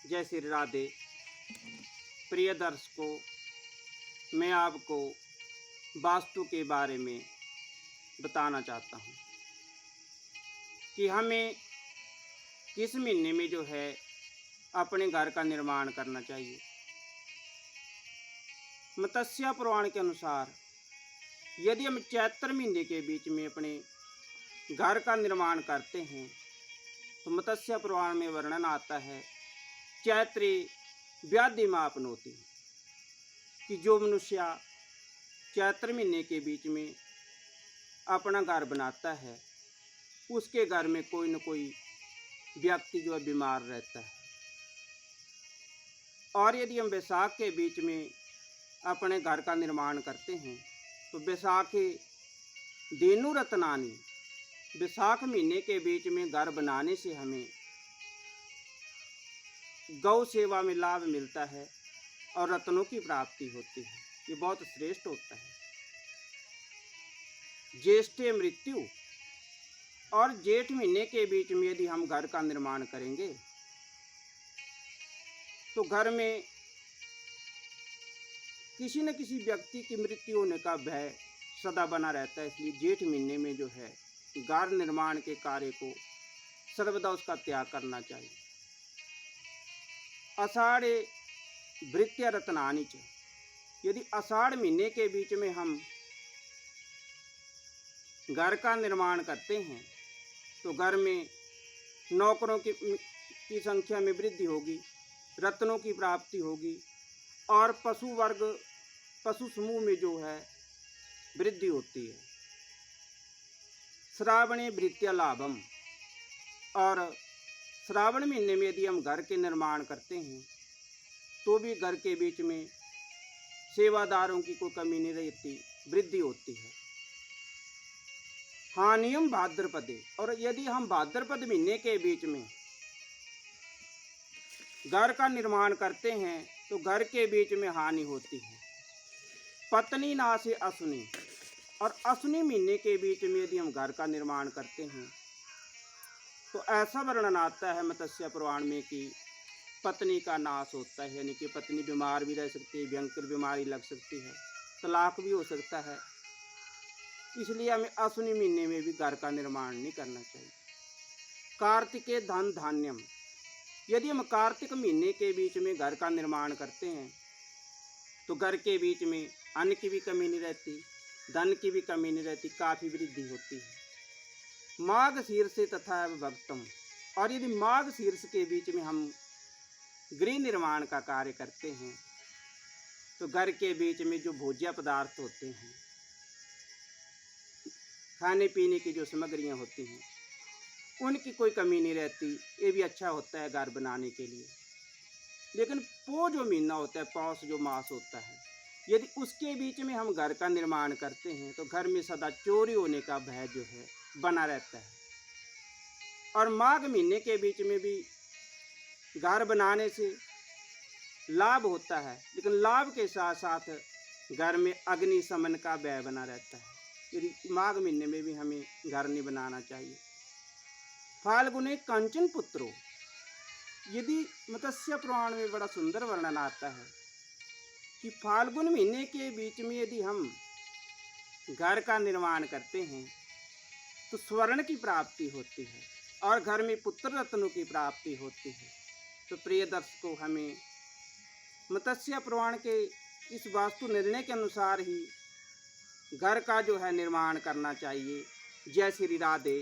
जय श्री राधे। प्रिय दर्शकों, मैं आपको वास्तु के बारे में बताना चाहता हूँ कि हमें किस महीने में जो है अपने घर का निर्माण करना चाहिए। मत्स्य पुराण के अनुसार यदि हम चैत्र महीने के बीच में अपने घर का निर्माण करते हैं तो मत्स्य पुराण में वर्णन आता है, चैत्रे व्याधि मापनोति, कि जो मनुष्य चैत्र महीने के बीच में अपना घर बनाता है उसके घर में कोई न कोई व्यक्ति जो है बीमार रहता है। और यदि हम बैसाख के बीच में अपने घर का निर्माण करते हैं तो बैसाखी देनु रत्नानी, बैसाख महीने के बीच में घर बनाने से हमें गौ सेवा में लाभ मिलता है और रत्नों की प्राप्ति होती है। ये बहुत श्रेष्ठ होता है। ज्येष्ठे मृत्यु, और जेठ महीने के बीच में यदि हम घर का निर्माण करेंगे तो घर में किसी न किसी व्यक्ति की मृत्यु होने का भय सदा बना रहता है। इसलिए जेठ महीने में जो है घर निर्माण के कार्य को सर्वदा उसका त्याग करना चाहिए। आषाढ़े भृत्य रत्नानि च, यदि आषाढ़ महीने के बीच में हम घर का निर्माण करते हैं तो घर में नौकरों की संख्या में वृद्धि होगी, रत्नों की प्राप्ति होगी और पशु समूह में जो है वृद्धि होती है। श्रावणे भृत्य लाभम, और श्रावण महीने में यदि हम घर के निर्माण करते हैं तो भी घर के बीच में सेवादारों की कोई कमी नहीं रहती, वृद्धि होती है। हानियम भाद्रपदे, और यदि हम भाद्रपद महीने के बीच में घर का निर्माण करते हैं तो घर के बीच में हानि होती है। पत्नी नासे अश्विनी, और अश्विनी महीने के बीच में यदि हम घर का निर्माण करते हैं तो ऐसा वर्णन आता है मत्स्य पुराण में कि पत्नी का नाश होता है, यानी कि पत्नी बीमार भी रह सकती है, भयंकर बीमारी लग सकती है, तलाक भी हो सकता है। इसलिए हमें अश्विनी महीने में भी घर का निर्माण नहीं करना चाहिए। कार्तिके धन धान्यम, यदि हम कार्तिक महीने के बीच में घर का निर्माण करते हैं तो घर के बीच में अन्न की भी कमी नहीं रहती, धन की भी कमी नहीं रहती, काफ़ी वृद्धि होती है। माघ शीर्ष तथा भक्तम, और यदि माघ शीर्ष के बीच में हम गृह निर्माण का कार्य करते हैं तो घर के बीच में जो भोज्य पदार्थ होते हैं, खाने पीने की जो सामग्रियां होती हैं, उनकी कोई कमी नहीं रहती। ये भी अच्छा होता है घर बनाने के लिए। लेकिन पो जो महीना होता है, पौष जो मास होता है, यदि उसके बीच में हम घर का निर्माण करते हैं तो घर में सदा चोरी होने का भय जो है बना रहता है। और माघ महीने के बीच में भी घर बनाने से लाभ होता है, लेकिन लाभ के साथ साथ घर में अग्नि शमन का भय बना रहता है। यदि माघ महीने में भी हमें घर नहीं बनाना चाहिए। फाल्गुने कंचन पुत्रो, यदि मत्स्य पुराण में बड़ा सुंदर वर्णन आता है कि फाल्गुन महीने के बीच में यदि हम घर का निर्माण करते हैं तो स्वर्ण की प्राप्ति होती है और घर में पुत्र रत्नों की प्राप्ति होती है। तो प्रिय दर्शकों, हमें मत्स्य पुराण के इस वास्तु निर्णय के अनुसार ही घर का जो है निर्माण करना चाहिए। जय श्री राधे।